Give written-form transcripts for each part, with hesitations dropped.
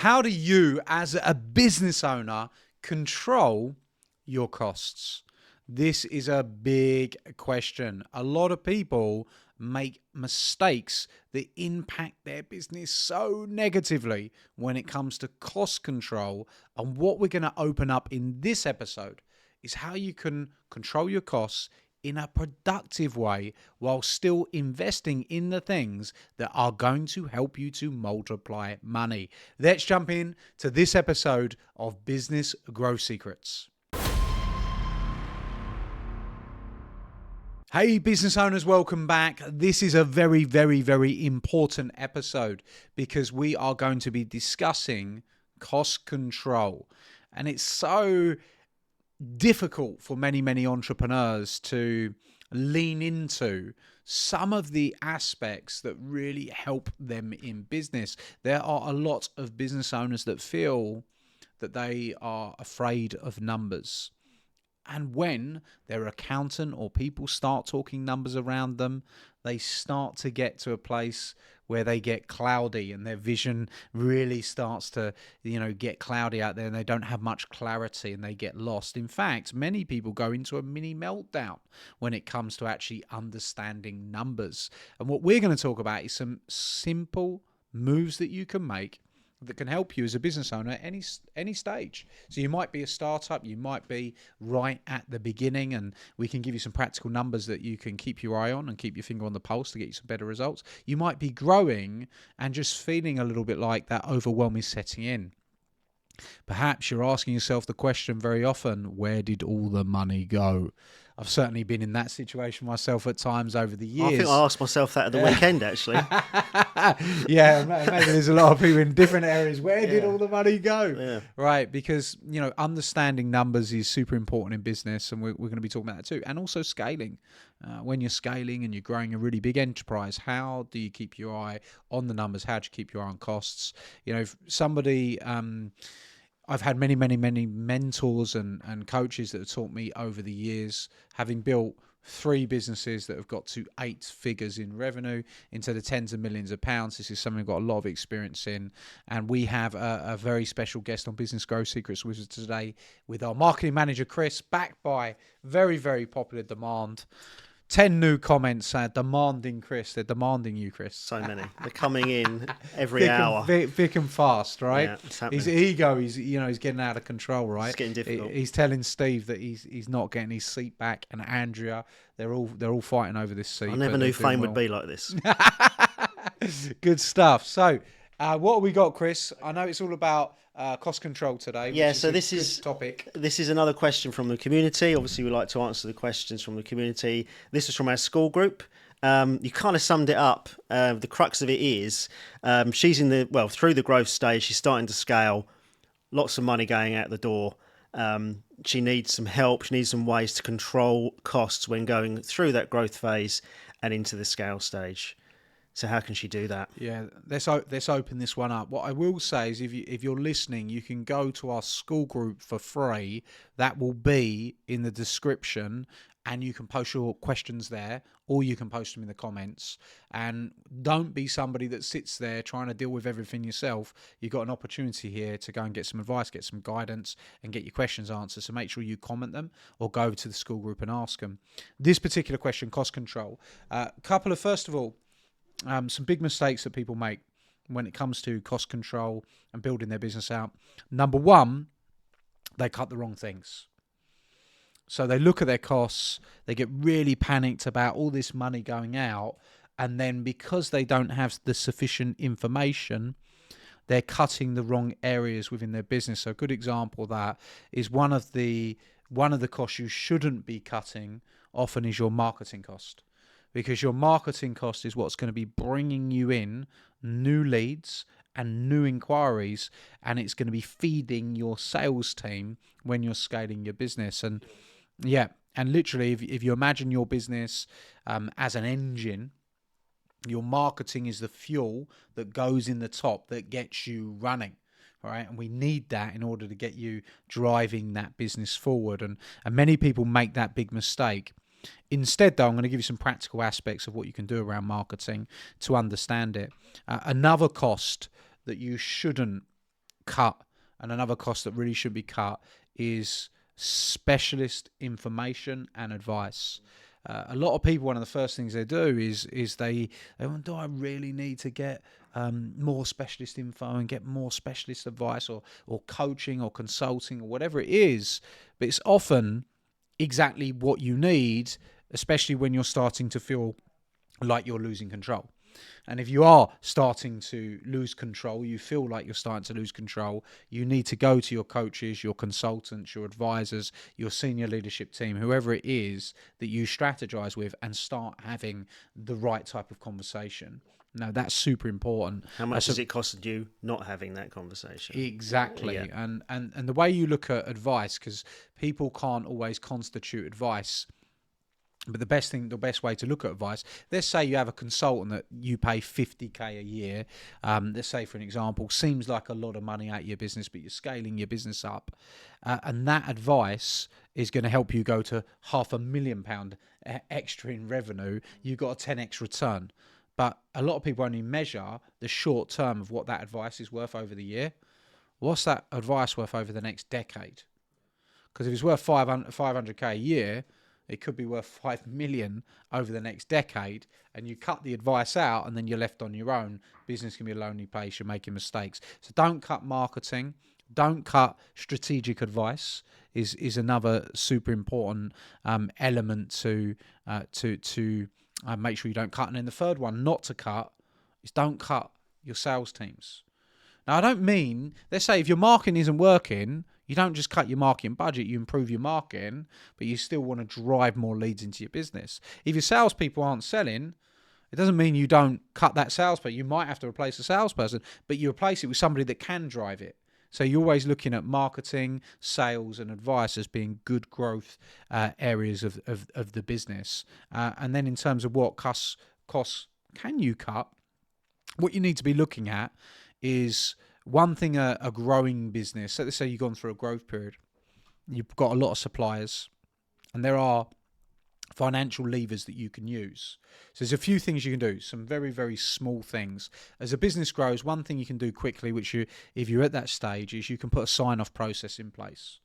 How do you, as a business owner, control your costs? This is a big question. A lot of people make mistakes that impact their business so negatively when it comes to cost control. And what we're going to open up in this episode is how you can control your costs in a productive way while still investing in the things that are going to help you to multiply money. Let's jump in to this episode of Business Growth Secrets. Hey business owners, welcome back. This is a very, very, very important episode because we are going to be discussing cost control. And it's so difficult for many entrepreneurs to lean into some of the aspects that really help them in business. There are a lot of business owners that feel that they are afraid of numbers. And when their accountant or people start talking numbers around them, they start to get to a place where they get cloudy and their vision really starts to, get cloudy out there, and they don't have much clarity and they get lost. In fact, many people go into a mini meltdown when it comes to actually understanding numbers. And what we're going to talk about is some simple moves that you can make that can help you as a business owner at any stage. So you might be a startup, you might be right at the beginning, and we can give you some practical numbers that you can keep your eye on and keep your finger on the pulse to get you some better results. You might be growing and just feeling a little bit like that overwhelm is setting in. Perhaps you're asking yourself the question very often, where did all the money go? I've certainly been in that situation myself at times over the years. I think I asked myself that at the weekend, actually. Yeah, maybe there's a lot of people in different areas. Where did all the money go? Yeah. Right, because, understanding numbers is super important in business, and we're going to be talking about that too. And also scaling. When you're scaling and you're growing a really big enterprise, how do you keep your eye on the numbers? How do you keep your eye on costs? If somebody... I've had many mentors and coaches that have taught me over the years, having built 3 businesses that have got to 8 figures in revenue into the tens of millions of pounds. This is something I've got a lot of experience in. And we have a very special guest on Business Growth Secrets with us today with our marketing manager, Chris, backed by very, very popular demand. 10 new comments demanding Chris. They're demanding you, Chris. So many. They're coming in every hour. Thick and fast, right? Yeah, it's happening. His ego, he's getting out of control, right? It's getting difficult. He's telling Steve that he's not getting his seat back, and Andrea, they're all fighting over this seat. I never knew fame would be like this. Good stuff. So, what have we got, Chris? I know it's all about cost control today. Yeah, which so this is topic. This is another question from the community. Obviously, we like to answer the questions from the community. This is from our school group. You kind of summed it up. The crux of it is she's through the growth stage. She's starting to scale. Lots of money going out the door. She needs some help. She needs some ways to control costs when going through that growth phase and into the scale stage. So how can she do that? Yeah, let's open this one up. What I will say is if you're listening, you can go to our school group for free. That will be in the description, and you can post your questions there, or you can post them in the comments. And don't be somebody that sits there trying to deal with everything yourself. You've got an opportunity here to go and get some advice, get some guidance, and get your questions answered. So make sure you comment them or go over to the school group and ask them. This particular question, cost control. First of all, some big mistakes that people make when it comes to cost control and building their business out. Number one, they cut the wrong things. So they look at their costs, they get really panicked about all this money going out, and then because they don't have the sufficient information, they're cutting the wrong areas within their business. So a good example of that is one of the costs you shouldn't be cutting often is your marketing cost. Because your marketing cost is what's going to be bringing you in new leads and new inquiries, and it's going to be feeding your sales team when you're scaling your business. And literally, if you imagine your business as an engine, your marketing is the fuel that goes in the top that gets you running. All right, and we need that in order to get you driving that business forward. And many people make that big mistake. Instead, though, I'm going to give you some practical aspects of what you can do around marketing to understand it. Another cost that you shouldn't cut, and another cost that really should be cut, is specialist information and advice. A lot of people, one of the first things they do is they want, do I really need to get more specialist info and get more specialist advice or coaching or consulting or whatever it is? But it's often exactly what you need, especially when you're starting to feel like you're losing control. And if you are starting to lose control, you feel like you're starting to lose control, you need to go to your coaches, your consultants, your advisors, your senior leadership team, whoever it is that you strategize with, and start having the right type of conversation. Now, that's super important. How much has it costed you not having that conversation? Exactly. Yeah. And the way you look at advice, because people can't always constitute advice, but the best way to look at advice, let's say you have a consultant that you pay 50k a year. Let's say, for an example, seems like a lot of money out of your business, but you're scaling your business up. And that advice is going to help you go to £500,000 extra in revenue. You've got a 10x return. But a lot of people only measure the short term of what that advice is worth over the year. What's that advice worth over the next decade? Because if it's worth 500k a year, it could be worth 5 million over the next decade, and you cut the advice out and then you're left on your own. Business can be a lonely place. You're making mistakes. So don't cut marketing. Don't cut strategic advice is another super important element to make sure you don't cut. And then the third one not to cut is don't cut your sales teams. Now, I don't mean, let's say if your marketing isn't working, you don't just cut your marketing budget, you improve your marketing, but you still want to drive more leads into your business. If your salespeople aren't selling, it doesn't mean you don't cut that salesperson. You might have to replace a salesperson, but you replace it with somebody that can drive it. So you're always looking at marketing, sales, and advice as being good growth areas of the business. And then in terms of what costs can you cut, what you need to be looking at is one thing, a growing business. So let's say you've gone through a growth period. You've got a lot of suppliers, and there are financial levers that you can use. So there's a few things you can do, some very, very small things. As a business grows, one thing you can do quickly, which if you're at that stage, is you can put a sign-off process in place.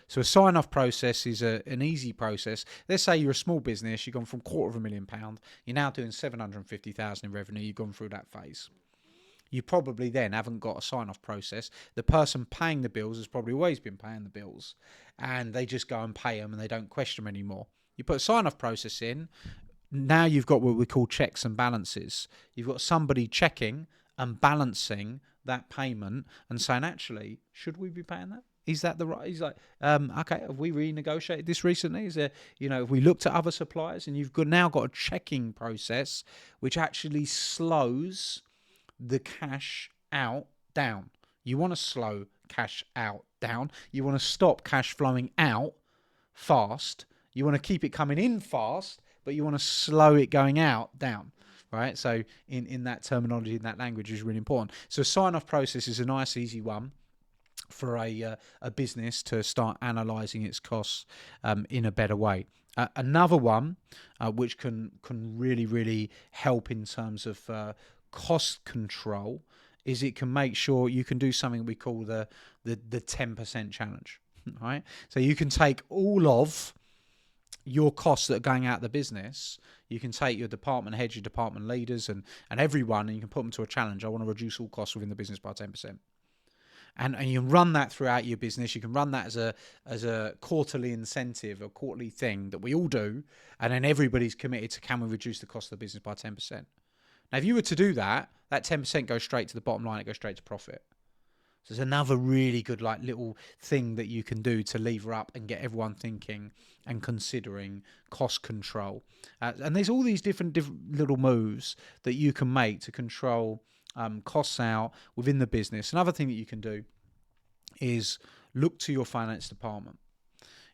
So a sign-off process is an easy process. Let's say you're a small business, you've gone from £250,000, you're now doing 750,000 in revenue, you've gone through that phase. You probably then haven't got a sign-off process. The person paying the bills has probably always been paying the bills, and they just go and pay them and they don't question them anymore. You put a sign-off process in, now you've got what we call checks and balances. You've got somebody checking and balancing that payment and saying, actually, should we be paying that? Is that the right? He's like, okay, have we renegotiated this recently? Is there, have we looked at other suppliers? And you've now got a checking process which actually slows the cash out down. You want to slow cash out down. You want to stop cash flowing out fast. You want to keep it coming in fast, but you want to slow it going out down, right? So in that terminology, in that language is really important. So sign-off process is a nice, easy one for a business to start analysing its costs in a better way. Another one which can really, really help in terms of cost control is it can make sure you can do something we call the 10% challenge, right? So you can take all of your costs that are going out of the business, you can take your department heads, your department leaders, and everyone, and you can put them to a challenge. I want to reduce all costs within the business by 10%. And you can run that throughout your business. You can run that as a quarterly incentive, a quarterly thing that we all do, and then everybody's committed to, can we reduce the cost of the business by 10%? Now, if you were to do that, that 10% goes straight to the bottom line. It goes straight to profit. So there's another really good little thing that you can do to lever up and get everyone thinking and considering cost control. And there's all these different little moves that you can make to control costs out within the business. Another thing that you can do is look to your finance department.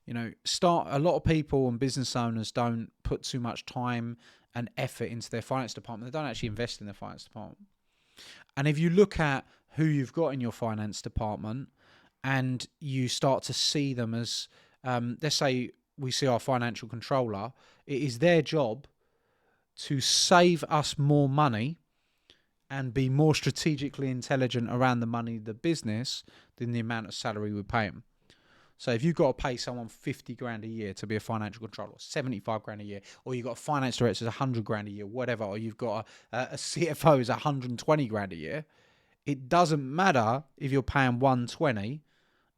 A lot of people and business owners don't put too much time and effort into their finance department. They don't actually invest in their finance department. And if you look at who you've got in your finance department and you start to see them as, let's say we see our financial controller, it is their job to save us more money and be more strategically intelligent around the money of the business than the amount of salary we pay them. So if you've got to pay someone 50 grand a year to be a financial controller, 75 grand a year, or you've got a finance director who's 100 grand a year, whatever, or you've got a CFO who's 120 grand a year, it doesn't matter if you're paying 120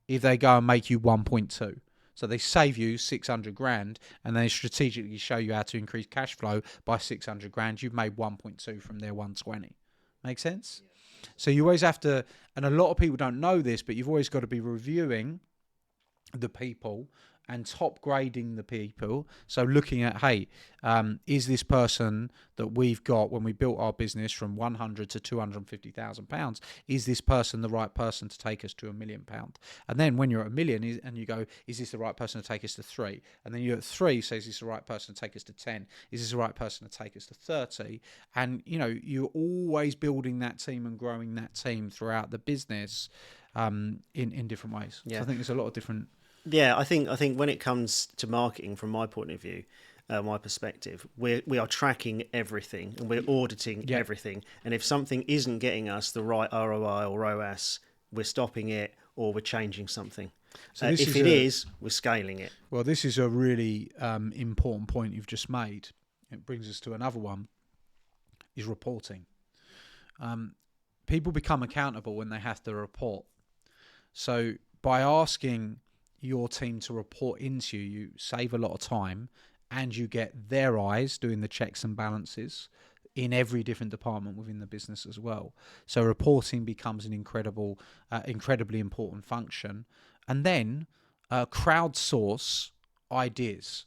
if they go and make you 1.2. So they save you 600 grand and they strategically show you how to increase cash flow by 600 grand. You've made 1.2 from their 120. Make sense? Yeah. So you always have to, and a lot of people don't know this, but you've always got to be reviewing the people and top grading the people. So looking at, hey, is this person that we've got when we built our business from 100 to 250,000 pounds, is this person the right person to take us to £1 million? And then when you're at $1 million and you go, is this the right person to take us to 3? And then you're at 3, so is this the right person to take us to 10? Is this the right person to take us to 30? And you're always building that team and growing that team throughout the business in different ways. Yeah. So I think there's a lot of different. Yeah, I think when it comes to marketing, from my point of view, my perspective, we are tracking everything and we're auditing everything. And if something isn't getting us the right ROI or ROAS, we're stopping it or we're changing something. So if it is, we're scaling it. Well, this is a really important point you've just made. It brings us to another one, is reporting. People become accountable when they have to report. So by asking your team to report into you, you save a lot of time and you get their eyes doing the checks and balances in every different department within the business as well. So reporting becomes an incredibly important function. And then crowdsource ideas.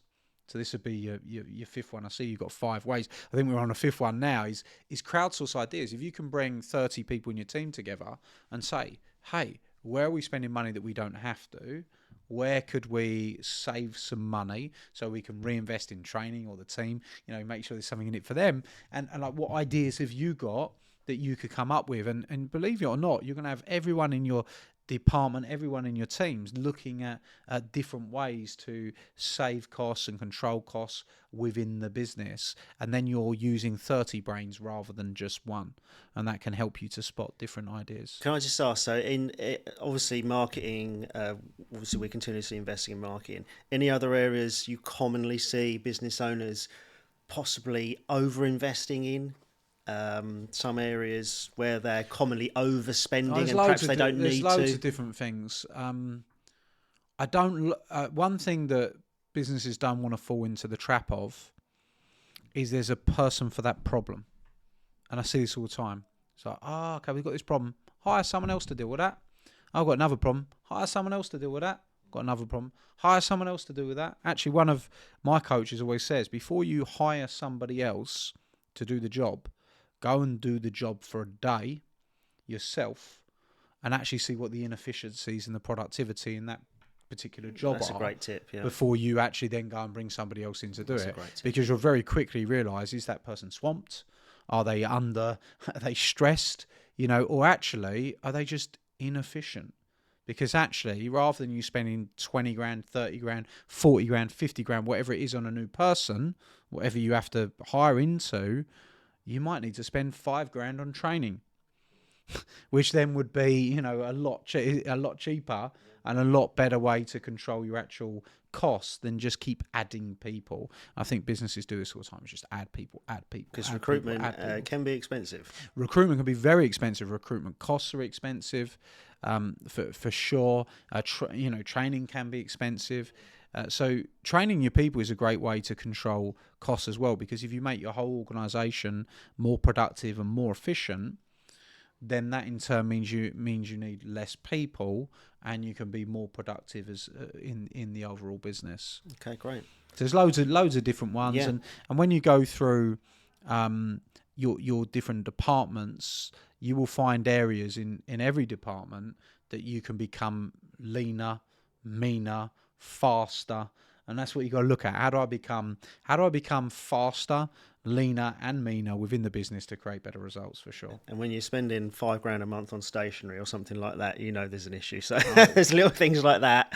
So this would be your fifth one. I see you've got 5 ways. I think we're on a 5th one now, is crowdsource ideas. If you can bring 30 people in your team together and say, hey, where are we spending money that we don't have to? Where could we save some money so we can reinvest in training or the team, make sure there's something in it for them? And like, what ideas have you got that you could come up with? And believe it or not, you're going to have everyone in your department, everyone in your teams looking at different ways to save costs and control costs within the business. And then you're using 30 brains rather than just one. And that can help you to spot different ideas. Can I just ask, so obviously marketing, obviously we're continuously investing in marketing. Any other areas you commonly see business owners possibly over-investing in? Some areas where they're commonly overspending and perhaps they don't need to. There's loads of different things. I don't. One thing that businesses don't want to fall into the trap of is there's a person for that problem, and I see this all the time. It's like, okay, we've got this problem. Hire someone else to deal with that. I've got another problem. Hire someone else to deal with that. Got another problem. Hire someone else to deal with that. Actually, one of my coaches always says, before you hire somebody else to do the job, go and do the job for a day yourself and actually see what the inefficiencies and the productivity in that particular job That's a great tip, yeah. Before you actually then go and bring somebody else in to do That's it. A great tip. Because you'll very quickly realise, is that person swamped? Are they are they stressed? Or actually, are they just inefficient? Because actually, rather than you spending 20 grand, 30 grand, 40 grand, 50 grand, whatever it is on a new person, whatever you have to hire into, you might need to spend 5 grand on training, which then would be, a lot cheaper and a lot better way to control your actual costs than just keep adding people. I think businesses do this all the time. Just add people. Because recruitment can be expensive. Recruitment can be very expensive. Recruitment costs are expensive, for sure. Training can be expensive. So training your people is a great way to control costs as well, because if you make your whole organisation more productive and more efficient, then that in turn means you need less people and you can be more productive as in the overall business. Okay, great. So there's loads of different ones, yeah. and when you go through your different departments, you will find areas in every department that you can become leaner, meaner, faster, and that's what you got to look at. How do I become faster, leaner, and meaner within the business to create better results? For sure. And when you're spending 5 grand a month on stationery or something like that, there's an issue. So there's little things like that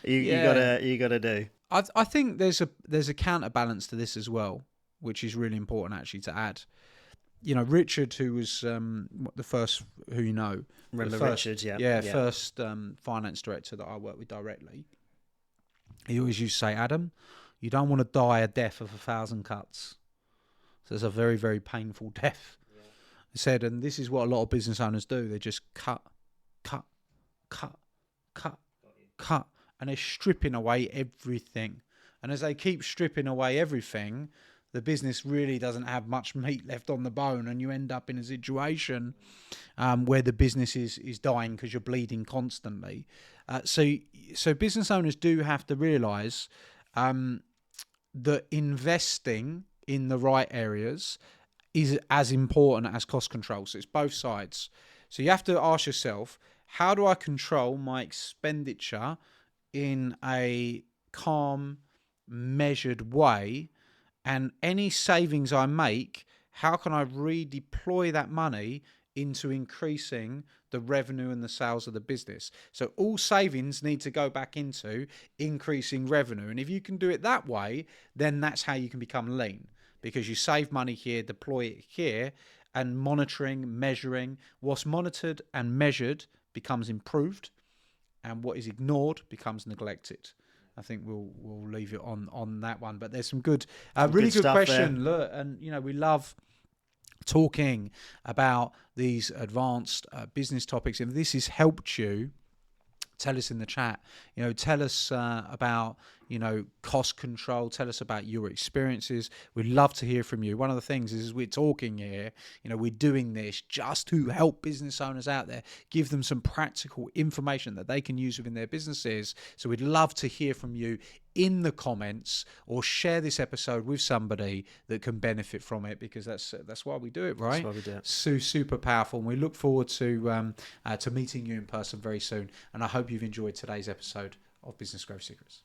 you gotta do. I think there's a counterbalance to this as well, which is really important actually to add. Richard, who was the first, who Remember the first, Richard? Yeah, yeah, first finance director that I worked with directly. He always used to say, Adam, you don't want to die a death of 1,000 cuts. So it's a very, very painful death. Yeah. He said, and this is what a lot of business owners do. They just cut, cut, cut, cut, and they're stripping away everything. And as they keep stripping away everything, the business really doesn't have much meat left on the bone, and you end up in a situation where the business is dying because you're bleeding constantly. So business owners do have to realise that investing in the right areas is as important as cost control. So it's both sides. So you have to ask yourself, how do I control my expenditure in a calm, measured way? And any savings I make, how can I redeploy that money into increasing the revenue and the sales of the business? So all savings need to go back into increasing revenue. And if you can do it that way, then that's how you can become lean, because you save money here, deploy it here, and monitoring, measuring. What's monitored and measured becomes improved, and what is ignored becomes neglected. I think we'll leave it on that one. But there's some good, really good question. There. Look, and we love talking about these advanced business topics. If this has helped you, tell us in the chat. Tell us about cost control. Tell us about your experiences. We'd love to hear from you. One of the things is we're talking here, we're doing this just to help business owners out there, give them some practical information that they can use within their businesses. So we'd love to hear from you in the comments, or share this episode with somebody that can benefit from it, because that's why we do it, right? That's why we do it. Super powerful, and we look forward to meeting you in person very soon. And I hope you've enjoyed today's episode of Business Growth Secrets.